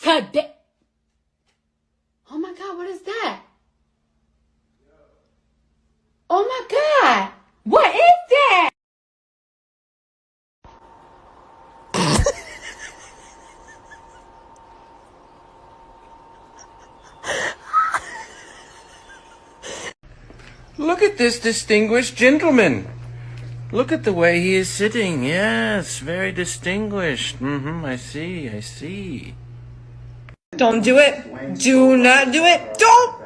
Today. Oh my God, what is that? Oh my God, what is that? Look at this distinguished gentleman. Look at the way he is sitting. Yes, very distinguished. I see. Don't do it. Do not do it. Don't!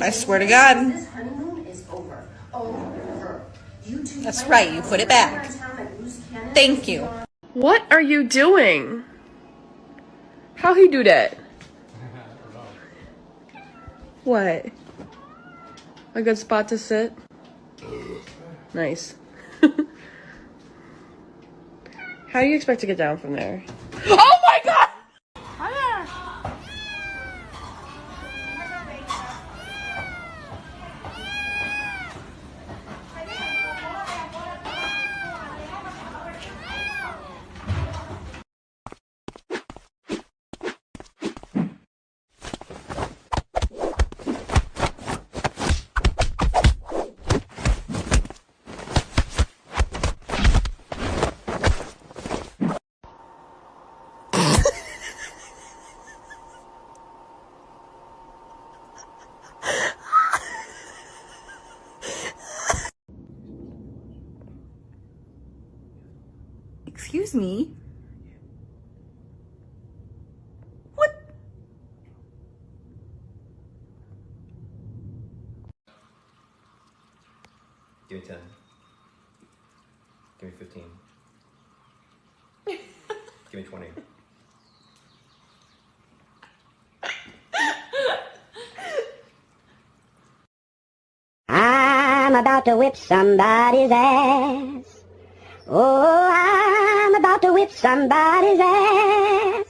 I swear to God. That's right, you put it back. Thank you. What are you doing? How he do that? What? A good spot to sit? Nice. How do you expect to get down from there? Oh my God! Excuse me? What? Give me 10. Give me 15. Give me 20. I'm about to whip somebody's ass. Oh, I'm about to whip somebody's ass.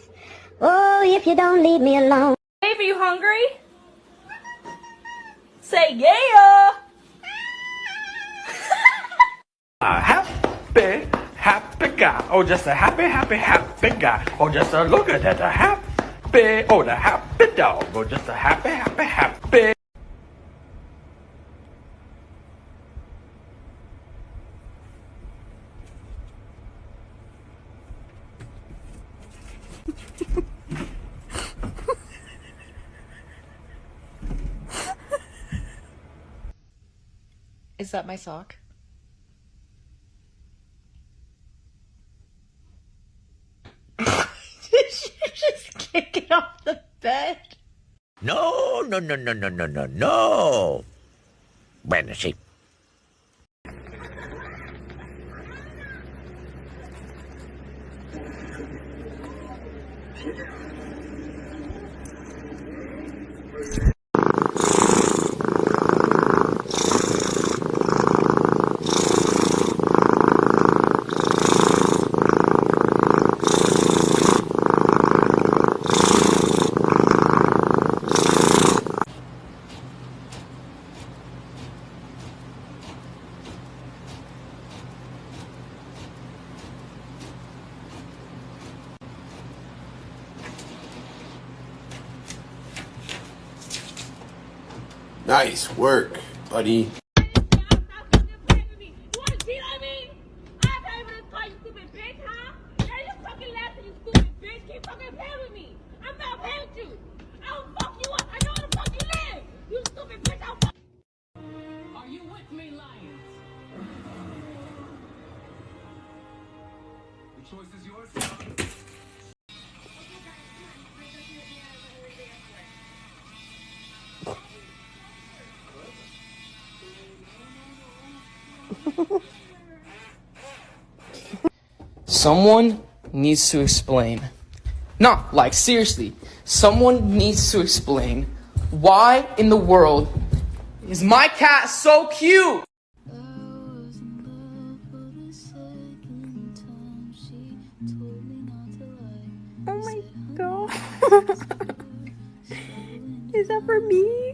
Oh, if you don't leave me alone. Babe, are you hungry? Say yeah! A happy guy. Oh, just a happy guy. Oh, just a look at that, a happy, oh, the happy dog. Oh, just a happy. Is that my sock? Did you just kick it off the bed? No. Bueno, sí. Nice work, buddy. Someone needs to explain. No, like seriously, someone needs to explain why in the world is my cat so cute? Oh my God. Is that for me?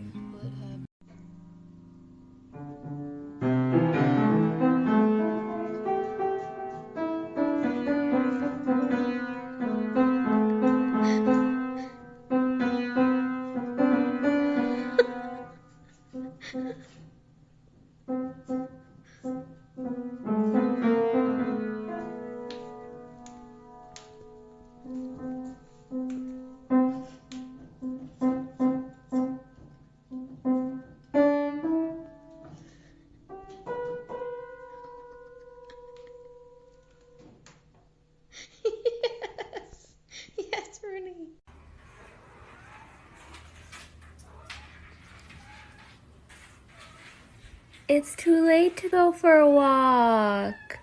It's too late to go for a walk.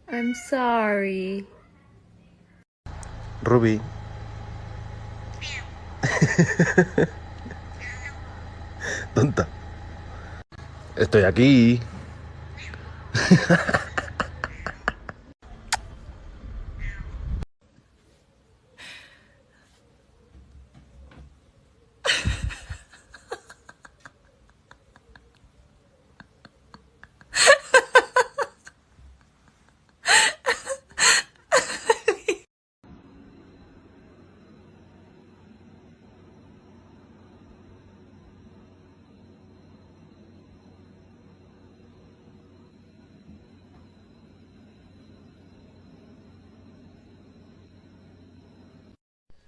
I'm sorry. Ruby. Tonta. Estoy aquí.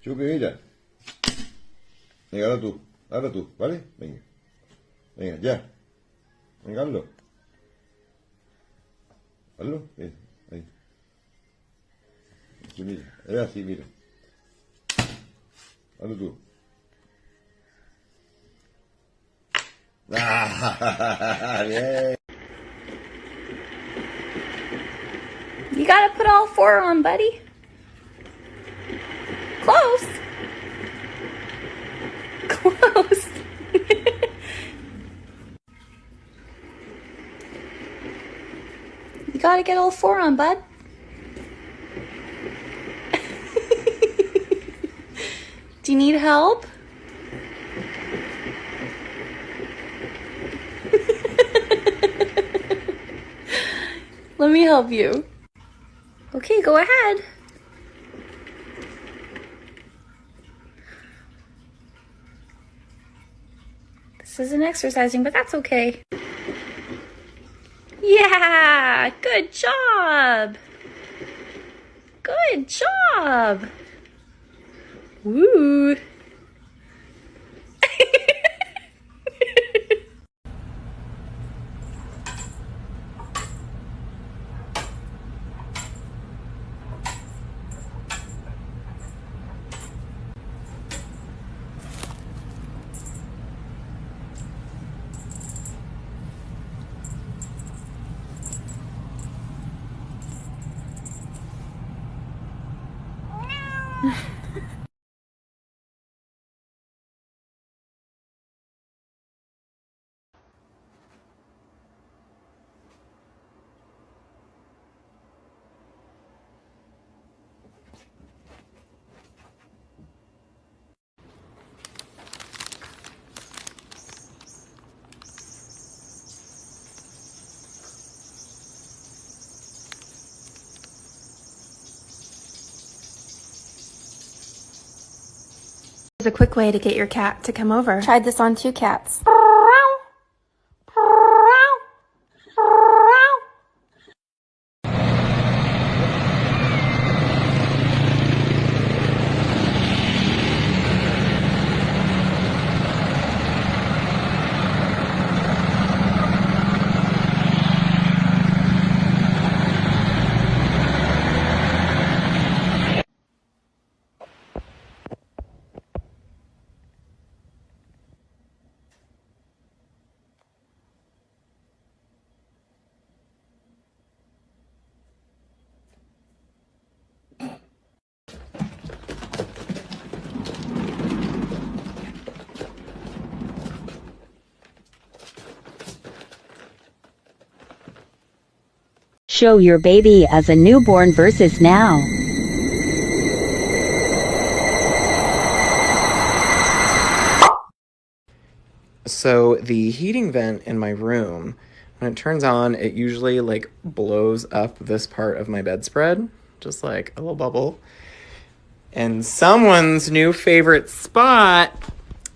Chupi, mira. Venga, ahora tú, ¿vale? Venga. Venga, ya. Venga, hazlo. Hazlo, ahí. Sí, mira, es así, mira. Hazlo tú. Bien. You gotta put all 4 on, buddy. Close. Close. You gotta get all 4 on, bud. Do you need help? Let me help you. Okay, go ahead. This isn't exercising, but that's okay. Yeah, good job. Good job. Woo. There's a quick way to get your cat to come over. Tried this on 2 cats. Show your baby as a newborn versus now. So the heating vent in my room, when it turns on, it usually like blows up this part of my bedspread, just like a little bubble. And someone's new favorite spot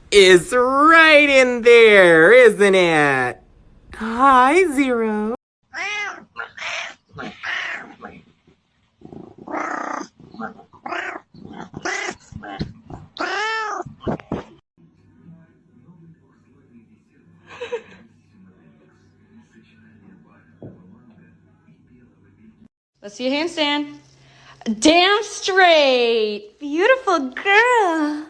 is right in there, isn't it? Hi, Zero. Let's see a handstand. Damn straight. Beautiful girl.